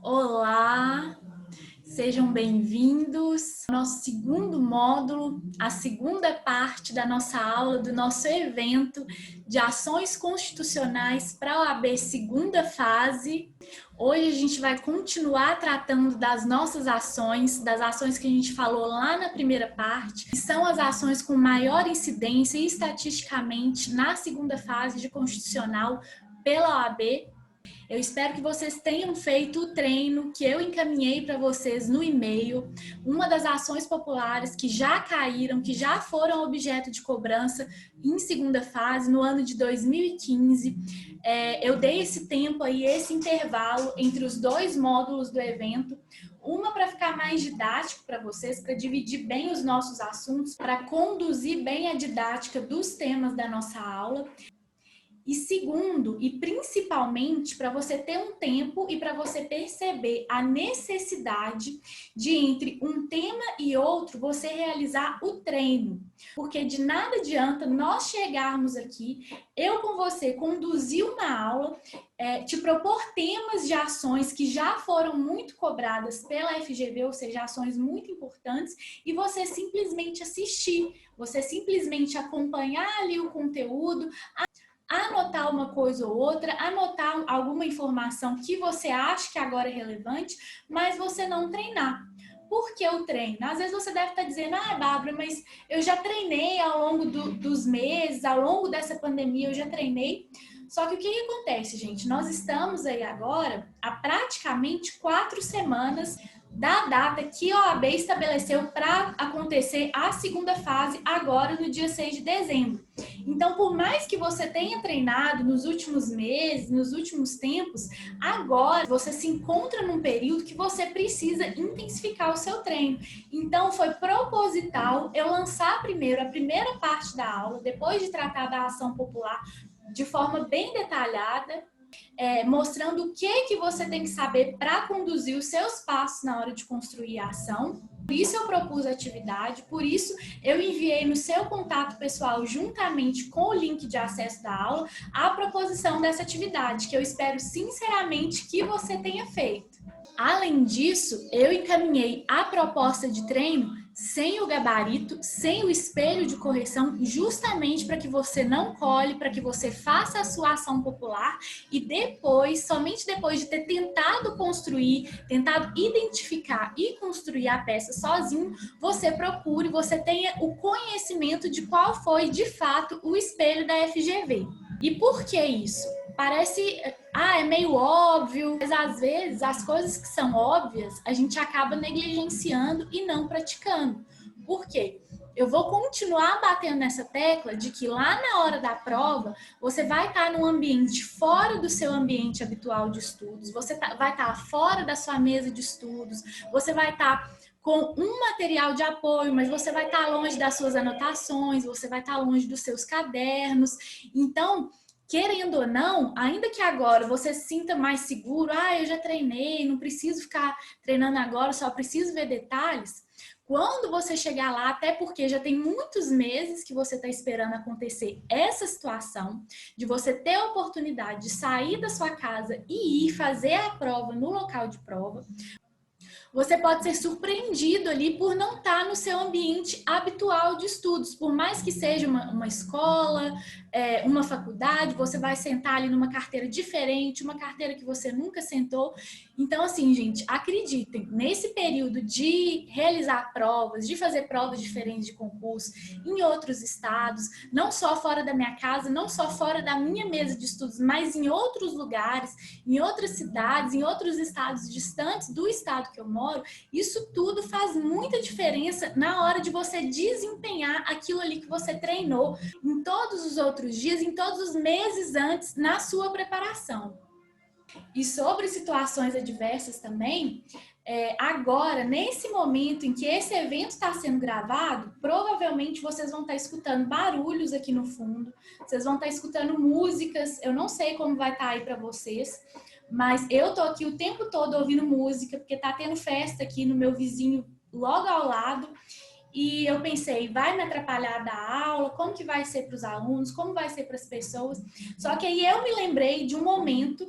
Olá, sejam bem-vindos ao nosso segundo módulo, a segunda parte da nossa aula, do nosso evento de ações constitucionais para a OAB segunda fase. Hoje a gente vai continuar tratando das nossas ações, das ações que a gente falou lá na primeira parte, que são as ações com maior incidência e estatisticamente na segunda fase de constitucional pela OAB. Eu espero que vocês tenham feito o treino que eu encaminhei para vocês no e-mail. Uma das ações populares que já caíram, que já foram objeto de cobrança em segunda fase, no ano de 2015. Eu dei esse tempo aí, esse intervalo entre os dois módulos do evento. Uma para ficar mais didático para vocês, para dividir bem os nossos assuntos, para conduzir bem a didática dos temas da nossa aula. E segundo, e principalmente, para você ter um tempo e para você perceber a necessidade de, entre um tema e outro, você realizar o treino. Porque de nada adianta nós chegarmos aqui, eu com você conduzir uma aula, te propor temas de ações que já foram muito cobradas pela FGV, ou seja, ações muito importantes, e você simplesmente assistir, você simplesmente acompanhar ali o conteúdo, anotar uma coisa ou outra, anotar alguma informação que você acha que agora é relevante, mas você não treinar. Por que o treino? Às vezes você deve estar dizendo, Bárbara, mas eu já treinei ao longo dos meses, ao longo dessa pandemia eu já treinei. Só que o que acontece, gente? Nós estamos aí agora há praticamente 4 semanas da data que a OAB estabeleceu para acontecer a segunda fase agora no dia 6 de dezembro. Então, por mais que você tenha treinado nos últimos meses, nos últimos tempos, agora você se encontra num período que você precisa intensificar o seu treino. Então, foi proposital eu lançar primeiro a primeira parte da aula, depois de tratar da ação popular de forma bem detalhada, mostrando o que você tem que saber para conduzir os seus passos na hora de construir a ação. Por isso eu propus a atividade, por isso eu enviei no seu contato pessoal, juntamente com o link de acesso da aula, a proposição dessa atividade, que eu espero sinceramente que você tenha feito. Além disso, eu encaminhei a proposta de treino sem o gabarito, sem o espelho de correção, justamente para que você não cole, para que você faça a sua ação popular e depois, somente depois de ter tentado construir, tentado identificar e construir a peça sozinho, você procure, você tenha o conhecimento de qual foi, de fato, o espelho da FGV. E por que isso? Parece, é meio óbvio, mas às vezes as coisas que são óbvias a gente acaba negligenciando e não praticando. Por quê? Eu vou continuar batendo nessa tecla de que lá na hora da prova, você vai estar num ambiente fora do seu ambiente habitual de estudos, você vai estar fora da sua mesa de estudos, você vai estar com um material de apoio, mas você vai estar longe das suas anotações, você vai estar longe dos seus cadernos. Então, querendo ou não, ainda que agora você se sinta mais seguro, eu já treinei, não preciso ficar treinando agora, só preciso ver detalhes. Quando você chegar lá, até porque já tem muitos meses que você está esperando acontecer essa situação, de você ter a oportunidade de sair da sua casa e ir fazer a prova no local de prova, você pode ser surpreendido ali por não estar no seu ambiente habitual de estudos. Por mais que seja uma escola, uma faculdade, você vai sentar ali numa carteira diferente, uma carteira que você nunca sentou. Então, assim, gente, acreditem, nesse período de realizar provas, de fazer provas diferentes de concurso em outros estados, não só fora da minha casa, não só fora da minha mesa de estudos, mas em outros lugares, em outras cidades, em outros estados distantes do estado que eu moro, isso tudo faz muita diferença na hora de você desempenhar aquilo ali que você treinou em todos os outros dias, em todos os meses antes, na sua preparação. E sobre situações adversas também, agora, nesse momento em que esse evento está sendo gravado, provavelmente vocês vão estar escutando barulhos aqui no fundo, vocês vão estar escutando músicas, eu não sei como vai estar aí para vocês, mas eu tô aqui o tempo todo ouvindo música, porque tá tendo festa aqui no meu vizinho logo ao lado, e eu pensei, vai me atrapalhar da aula, como que vai ser para os alunos, como vai ser para as pessoas, só que aí eu me lembrei de um momento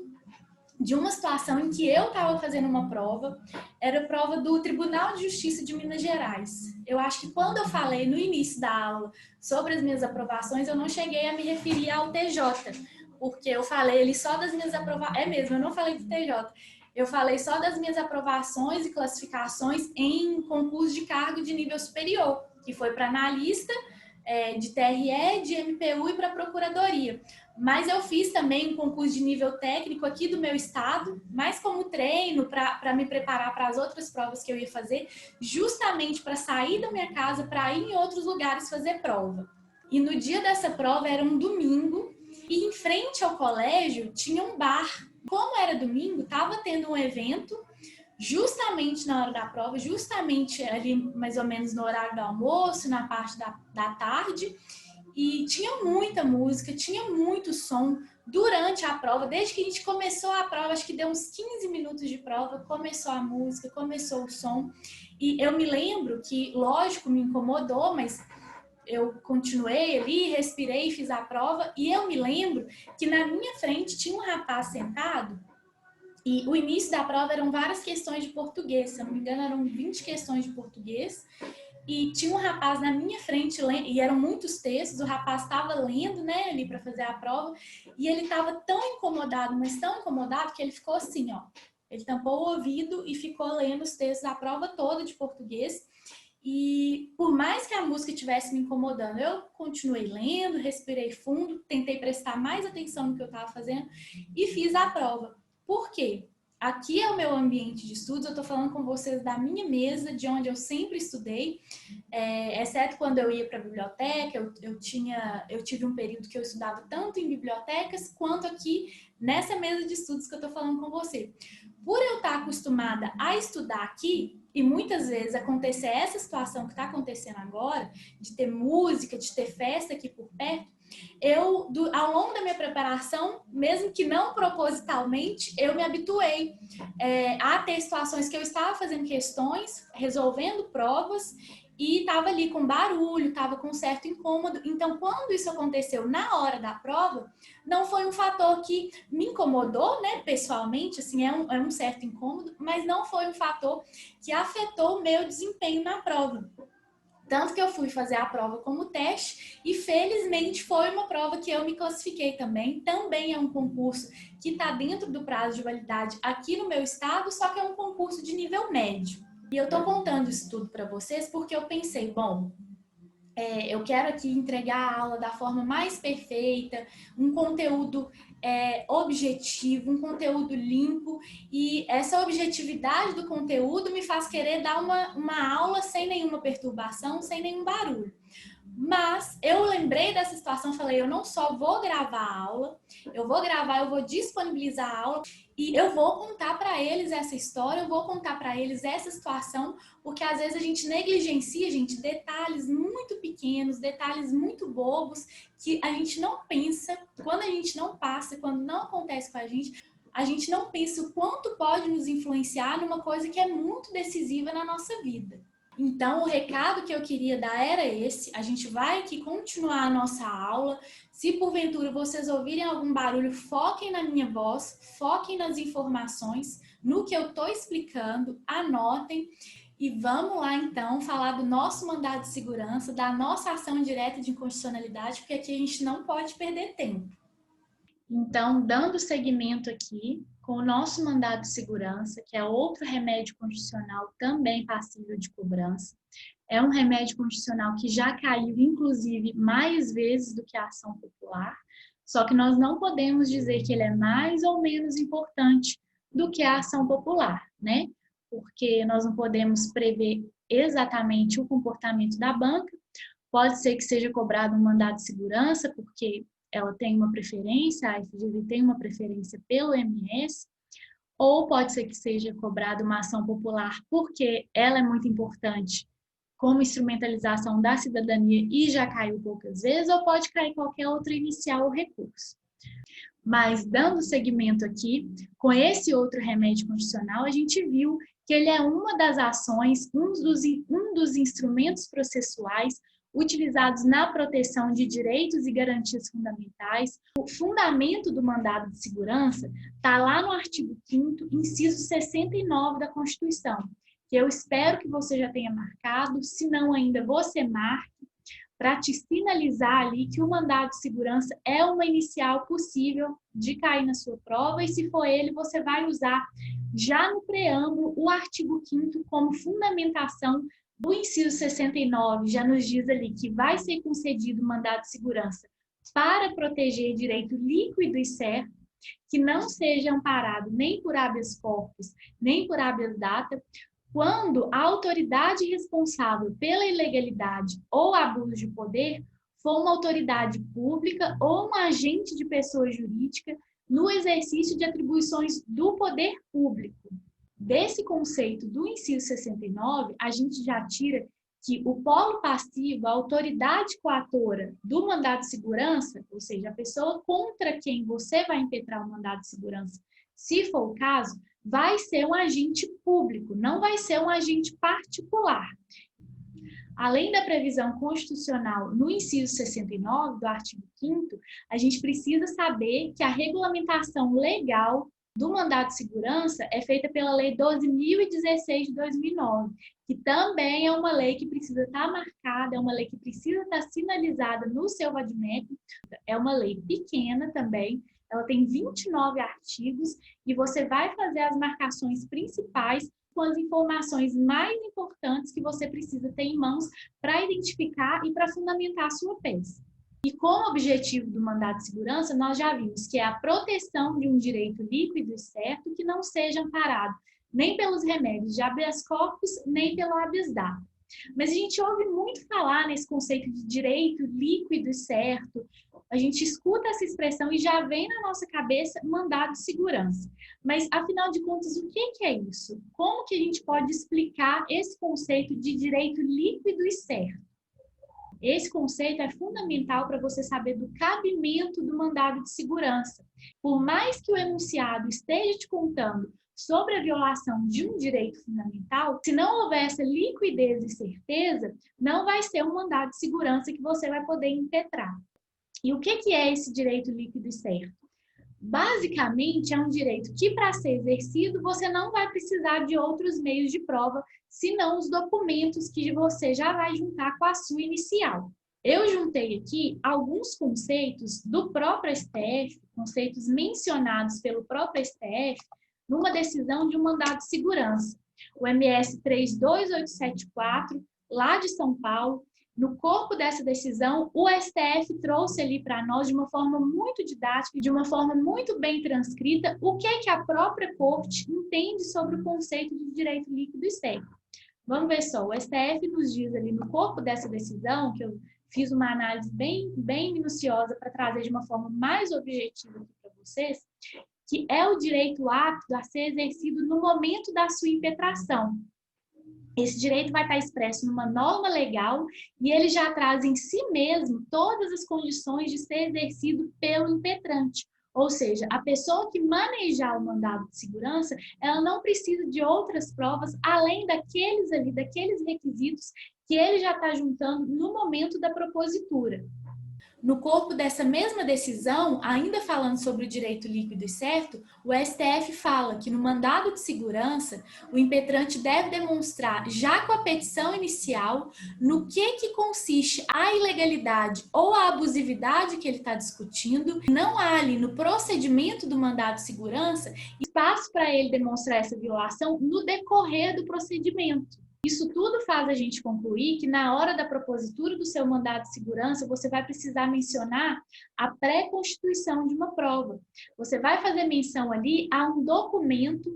de uma situação em que eu estava fazendo uma prova, era a prova do Tribunal de Justiça de Minas Gerais. Eu acho que quando eu falei no início da aula sobre as minhas aprovações, eu não cheguei a me referir ao TJ, porque eu falei ali só das minhas aprovações. É mesmo, eu não falei do TJ. Eu falei só das minhas aprovações e classificações em concurso de cargo de nível superior, que foi para analista, de TRE, de MPU e para procuradoria. Mas eu fiz também um concurso de nível técnico aqui do meu estado, mais como treino para me preparar para as outras provas que eu ia fazer, justamente para sair da minha casa para ir em outros lugares fazer prova. E no dia dessa prova era um domingo e em frente ao colégio tinha um bar. Como era domingo, estava tendo um evento justamente na hora da prova, justamente ali mais ou menos no horário do almoço, na parte da tarde, e tinha muita música, tinha muito som durante a prova, desde que a gente começou a prova, acho que deu uns 15 minutos de prova, começou a música, começou o som, e eu me lembro que, lógico, me incomodou, mas eu continuei ali, respirei, fiz a prova, e eu me lembro que na minha frente tinha um rapaz sentado. E o início da prova eram várias questões de português, se eu não me engano, eram 20 questões de português. E tinha um rapaz na minha frente, e eram muitos textos, o rapaz estava lendo, né, ali para fazer a prova, e ele estava tão incomodado, mas tão incomodado, que ele ficou assim, ó. Ele tampou o ouvido e ficou lendo os textos da prova toda de português. E por mais que a música estivesse me incomodando, eu continuei lendo, respirei fundo, tentei prestar mais atenção no que eu estava fazendo e fiz a prova. Por quê? Aqui é o meu ambiente de estudos, eu estou falando com vocês da minha mesa, de onde eu sempre estudei, exceto quando eu ia para a biblioteca, eu tive um período que eu estudava tanto em bibliotecas, quanto aqui nessa mesa de estudos que eu estou falando com você. Por eu estar acostumada a estudar aqui, e muitas vezes acontecer essa situação que está acontecendo agora, de ter música, de ter festa aqui por perto, ao longo da minha preparação, mesmo que não propositalmente, eu me habituei a ter situações que eu estava fazendo questões, resolvendo provas, e estava ali com barulho, estava com certo incômodo. Então, quando isso aconteceu na hora da prova, não foi um fator que me incomodou, né, pessoalmente, assim, é um certo incômodo, mas não foi um fator que afetou o meu desempenho na prova. Tanto que eu fui fazer a prova como teste e felizmente foi uma prova que eu me classifiquei também. Também é um concurso que está dentro do prazo de validade aqui no meu estado, só que é um concurso de nível médio. E eu estou contando isso tudo para vocês porque eu pensei, bom, eu quero aqui entregar a aula da forma mais perfeita, um conteúdo objetivo, um conteúdo limpo, e essa objetividade do conteúdo me faz querer dar uma aula sem nenhuma perturbação, sem nenhum barulho. Mas eu lembrei dessa situação, falei, eu não só vou gravar a aula, eu vou disponibilizar a aula e eu vou contar para eles essa história, eu vou contar para eles essa situação, porque às vezes a gente negligencia, gente, detalhes muito pequenos, detalhes muito bobos, que a gente não pensa, quando a gente não passa, quando não acontece com a gente não pensa o quanto pode nos influenciar numa coisa que é muito decisiva na nossa vida. Então, o recado que eu queria dar era esse. A gente vai aqui continuar a nossa aula. Se porventura vocês ouvirem algum barulho, foquem na minha voz, foquem nas informações, no que eu estou explicando, anotem. E vamos lá, então, falar do nosso mandado de segurança, da nossa ação direta de inconstitucionalidade, porque aqui a gente não pode perder tempo. Então, dando seguimento aqui, com o nosso mandado de segurança, que é outro remédio constitucional também passível de cobrança. É um remédio constitucional que já caiu, inclusive, mais vezes do que a ação popular, só que nós não podemos dizer que ele é mais ou menos importante do que a ação popular, né? Porque nós não podemos prever exatamente o comportamento da banca, pode ser que seja cobrado um mandado de segurança, porque ela tem uma preferência, a FGV tem uma preferência pelo MS, ou pode ser que seja cobrada uma ação popular porque ela é muito importante como instrumentalização da cidadania e já caiu poucas vezes, ou pode cair qualquer outra inicial ou recurso. Mas, dando seguimento aqui, com esse outro remédio constitucional, a gente viu que ele é uma das ações, um dos instrumentos processuais utilizados na proteção de direitos e garantias fundamentais. O fundamento do mandado de segurança está lá no artigo 5º, inciso 69 da Constituição, que eu espero que você já tenha marcado, se não ainda você marque, para te sinalizar ali que o mandado de segurança é uma inicial possível de cair na sua prova, e se for ele, você vai usar já no preâmbulo o artigo 5º como fundamentação do inciso 69, já nos diz ali que vai ser concedido mandado de segurança para proteger direito líquido e certo, que não seja amparado nem por habeas corpus, nem por habeas data, quando a autoridade responsável pela ilegalidade ou abuso de poder for uma autoridade pública ou um agente de pessoa jurídica no exercício de atribuições do poder público. Desse conceito do inciso 69, a gente já tira que o polo passivo, a autoridade coatora do mandado de segurança, ou seja, a pessoa contra quem você vai impetrar o mandado de segurança, se for o caso, vai ser um agente público, não vai ser um agente particular. Além da previsão constitucional no inciso 69 do artigo 5º, a gente precisa saber que a regulamentação legal do mandado de segurança é feita pela Lei 12.016 de 2009, que também é uma lei que precisa estar marcada, é uma lei que precisa estar sinalizada no seu VADMEC, é uma lei pequena também, ela tem 29 artigos e você vai fazer as marcações principais com as informações mais importantes que você precisa ter em mãos para identificar e para fundamentar a sua peça. E como objetivo do mandado de segurança, nós já vimos que é a proteção de um direito líquido e certo que não seja amparado nem pelos remédios de habeas corpus, nem pelo habeas data. Mas a gente ouve muito falar nesse conceito de direito líquido e certo, a gente escuta essa expressão e já vem na nossa cabeça mandado de segurança. Mas, afinal de contas, o que é isso? Como que a gente pode explicar esse conceito de direito líquido e certo? Esse conceito é fundamental para você saber do cabimento do mandado de segurança. Por mais que o enunciado esteja te contando sobre a violação de um direito fundamental, se não houver essa liquidez e certeza, não vai ser um mandado de segurança que você vai poder impetrar. E o que é esse direito líquido e certo? Basicamente, é um direito que, para ser exercido, você não vai precisar de outros meios de prova, senão os documentos que você já vai juntar com a sua inicial. Eu juntei aqui alguns conceitos do próprio STF, conceitos mencionados pelo próprio STF, numa decisão de um mandado de segurança. O MS 32874, lá de São Paulo, no corpo dessa decisão, o STF trouxe ali para nós, de uma forma muito didática, de uma forma muito bem transcrita, o que é que a própria corte entende sobre o conceito de direito líquido e certo. Vamos ver só, o STF nos diz ali no corpo dessa decisão, que eu fiz uma análise bem minuciosa para trazer de uma forma mais objetiva aqui para vocês, que é o direito apto a ser exercido no momento da sua impetração. Esse direito vai estar expresso numa norma legal e ele já traz em si mesmo todas as condições de ser exercido pelo impetrante. Ou seja, a pessoa que manejar o mandado de segurança, ela não precisa de outras provas além daqueles requisitos que ele já está juntando no momento da propositura. No corpo dessa mesma decisão, ainda falando sobre o direito líquido e certo, o STF fala que no mandado de segurança, o impetrante deve demonstrar, já com a petição inicial, no que consiste a ilegalidade ou a abusividade que ele está discutindo. Não há ali no procedimento do mandado de segurança espaço para ele demonstrar essa violação no decorrer do procedimento. Isso tudo faz a gente concluir que na hora da propositura do seu mandado de segurança, você vai precisar mencionar a pré-constituição de uma prova. Você vai fazer menção ali a um documento,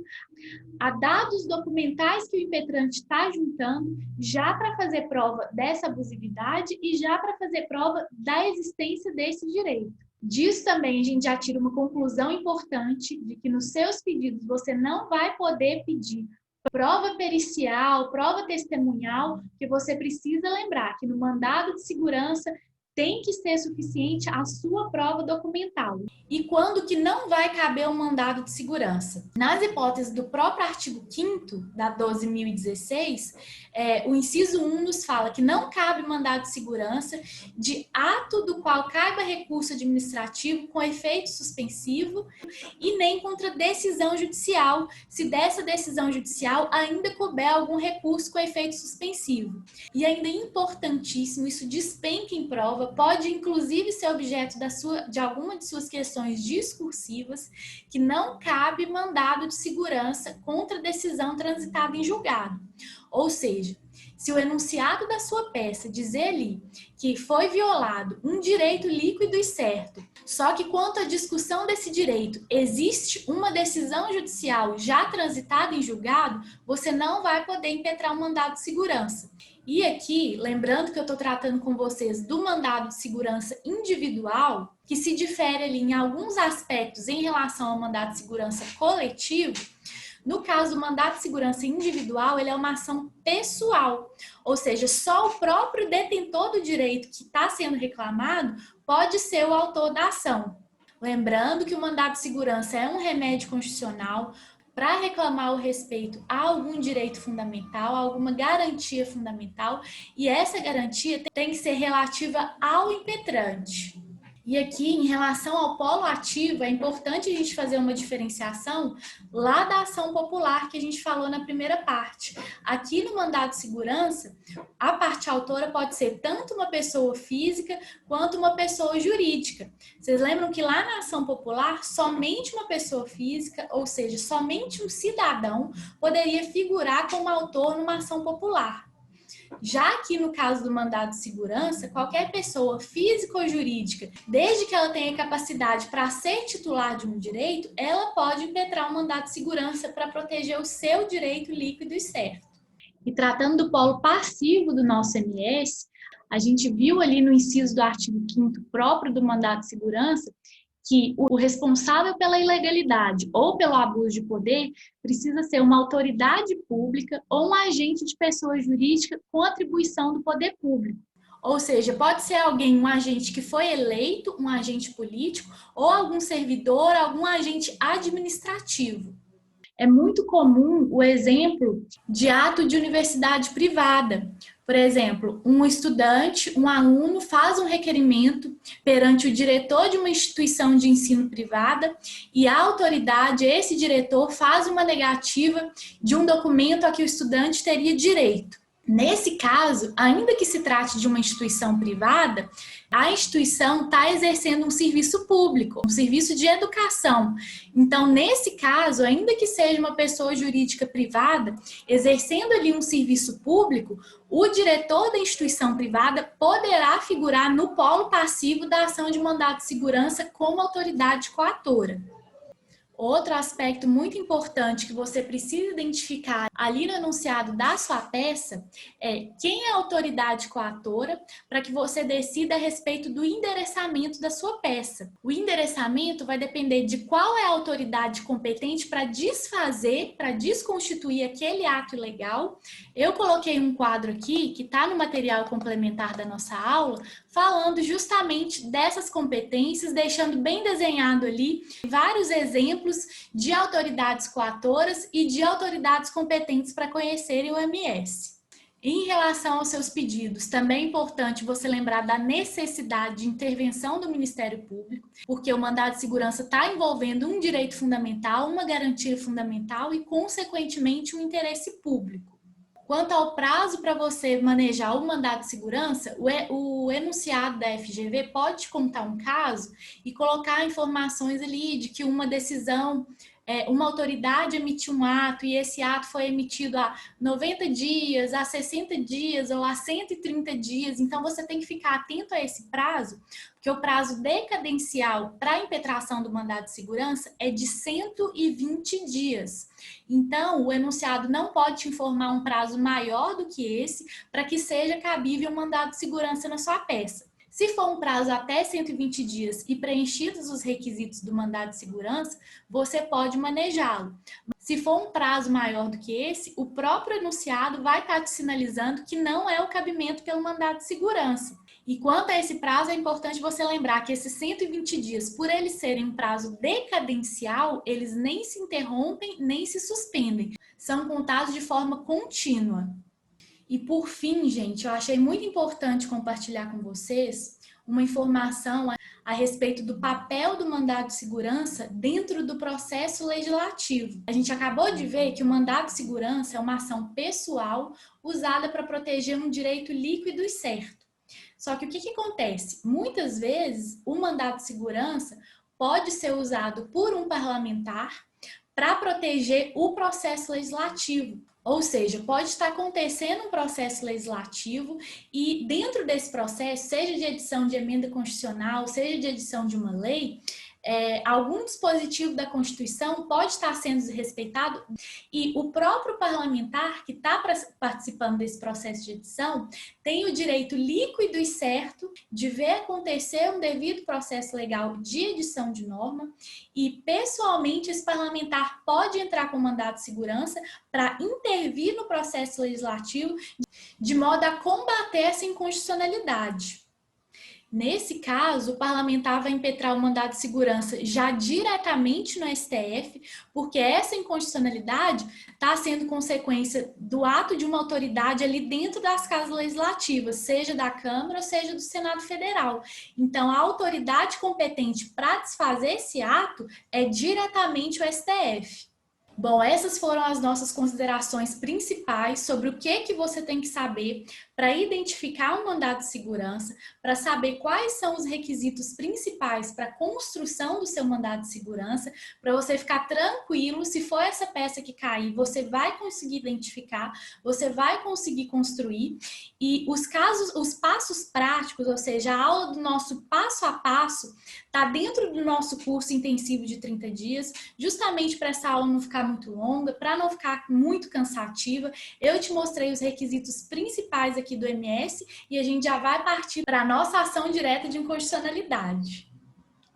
a dados documentais que o impetrante está juntando, já para fazer prova dessa abusividade e já para fazer prova da existência desse direito. Disso também a gente já tira uma conclusão importante de que nos seus pedidos você não vai poder pedir prova pericial, prova testemunhal, que você precisa lembrar que no mandado de segurança tem que ser suficiente a sua prova documental. E quando que não vai caber um mandado de segurança? Nas hipóteses do próprio artigo 5º da 12.016, o inciso 1 nos fala que não cabe mandado de segurança de ato do qual caiba recurso administrativo com efeito suspensivo e nem contra decisão judicial, se dessa decisão judicial ainda couber algum recurso com efeito suspensivo. E ainda importantíssimo, isso despenca em prova, pode inclusive ser objeto de alguma de suas questões discursivas, que não cabe mandado de segurança contra decisão transitada em julgado. Ou seja, se o enunciado da sua peça dizer ali que foi violado um direito líquido e certo, só que quanto à discussão desse direito existe uma decisão judicial já transitada em julgado, você não vai poder impetrar um mandado de segurança. E aqui, lembrando que eu estou tratando com vocês do mandado de segurança individual, que se difere ali em alguns aspectos em relação ao mandado de segurança coletivo. No caso do mandado de segurança individual, ele é uma ação pessoal, ou seja, só o próprio detentor do direito que está sendo reclamado pode ser o autor da ação. Lembrando que o mandado de segurança é um remédio constitucional para reclamar o respeito a algum direito fundamental, a alguma garantia fundamental, e essa garantia tem que ser relativa ao impetrante. E aqui, em relação ao polo ativo, é importante a gente fazer uma diferenciação lá da ação popular que a gente falou na primeira parte. Aqui no mandado de segurança, a parte autora pode ser tanto uma pessoa física quanto uma pessoa jurídica. Vocês lembram que lá na ação popular, somente uma pessoa física, ou seja, somente um cidadão, poderia figurar como autor numa ação popular. Já aqui no caso do mandado de segurança, qualquer pessoa física ou jurídica, desde que ela tenha capacidade para ser titular de um direito, ela pode impetrar um mandado de segurança para proteger o seu direito líquido e certo. E tratando do polo passivo do nosso MS, a gente viu ali no inciso do artigo 5º próprio do mandado de segurança que o responsável pela ilegalidade ou pelo abuso de poder precisa ser uma autoridade pública ou um agente de pessoa jurídica com atribuição do poder público. Ou seja, pode ser alguém, um agente que foi eleito, um agente político, ou algum servidor, algum agente administrativo. É muito comum o exemplo de ato de universidade privada. Por exemplo, um estudante, um aluno faz um requerimento perante o diretor de uma instituição de ensino privada e a autoridade, esse diretor, faz uma negativa de um documento a que o estudante teria direito. Nesse caso, ainda que se trate de uma instituição privada, a instituição está exercendo um serviço público, um serviço de educação. Então, nesse caso, ainda que seja uma pessoa jurídica privada, exercendo ali um serviço público, o diretor da instituição privada poderá figurar no polo passivo da ação de mandado de segurança como autoridade coatora. Outro aspecto muito importante que você precisa identificar ali no enunciado da sua peça é quem é a autoridade coatora para que você decida a respeito do endereçamento da sua peça. O endereçamento vai depender de qual é a autoridade competente para desfazer, para desconstituir aquele ato ilegal. Eu coloquei um quadro aqui que está no material complementar da nossa aula, falando justamente dessas competências, deixando bem desenhado ali vários exemplos de autoridades coatoras e de autoridades competentes para conhecerem o MS. Em relação aos seus pedidos, também é importante você lembrar da necessidade de intervenção do Ministério Público, porque o mandado de segurança está envolvendo um direito fundamental, uma garantia fundamental e, consequentemente, um interesse público. Quanto ao prazo para você manejar o mandado de segurança, o enunciado da FGV pode contar um caso e colocar informações ali de que uma decisão, uma autoridade emitiu um ato e esse ato foi emitido há 90 dias, há 60 dias ou há 130 dias. Então, você tem que ficar atento a esse prazo, porque o prazo decadencial para a impetração do mandado de segurança é de 120 dias. Então, o enunciado não pode te informar um prazo maior do que esse para que seja cabível um mandado de segurança na sua peça. Se for um prazo até 120 dias e preenchidos os requisitos do mandado de segurança, você pode manejá-lo. Se for um prazo maior do que esse, o próprio enunciado vai estar te sinalizando que não é o cabimento pelo mandado de segurança. E quanto a esse prazo, é importante você lembrar que esses 120 dias, por eles serem um prazo decadencial, eles nem se interrompem, nem se suspendem. São contados de forma contínua. E por fim, gente, eu achei muito importante compartilhar com vocês uma informação a respeito do papel do mandado de segurança dentro do processo legislativo. A gente acabou de ver que o mandado de segurança é uma ação pessoal usada para proteger um direito líquido e certo. Só que o que acontece? Muitas vezes o mandado de segurança pode ser usado por um parlamentar para proteger o processo legislativo. Ou seja, pode estar acontecendo um processo legislativo e dentro desse processo, seja de edição de emenda constitucional, seja de edição de uma lei, algum dispositivo da Constituição pode estar sendo desrespeitado e o próprio parlamentar que está participando desse processo de edição tem o direito líquido e certo de ver acontecer um devido processo legal de edição de norma e, pessoalmente, esse parlamentar pode entrar com mandado de segurança para intervir no processo legislativo de modo a combater essa inconstitucionalidade. Nesse caso, o parlamentar vai impetrar o mandado de segurança já diretamente no STF, porque essa inconstitucionalidade está sendo consequência do ato de uma autoridade ali dentro das casas legislativas, seja da Câmara ou seja do Senado Federal. Então, a autoridade competente para desfazer esse ato é diretamente o STF. Bom, essas foram as nossas considerações principais sobre o que você tem que saber para identificar um mandado de segurança, para saber quais são os requisitos principais para a construção do seu mandado de segurança, para você ficar tranquilo, se for essa peça que cair, você vai conseguir identificar, você vai conseguir construir, e os passos práticos, ou seja, a aula do nosso passo a passo, está dentro do nosso curso intensivo de 30 dias, justamente para essa aula não ficar muito longa, para não ficar muito cansativa. Eu te mostrei os requisitos principais aqui do MS e a gente já vai partir para a nossa ação direta de inconstitucionalidade.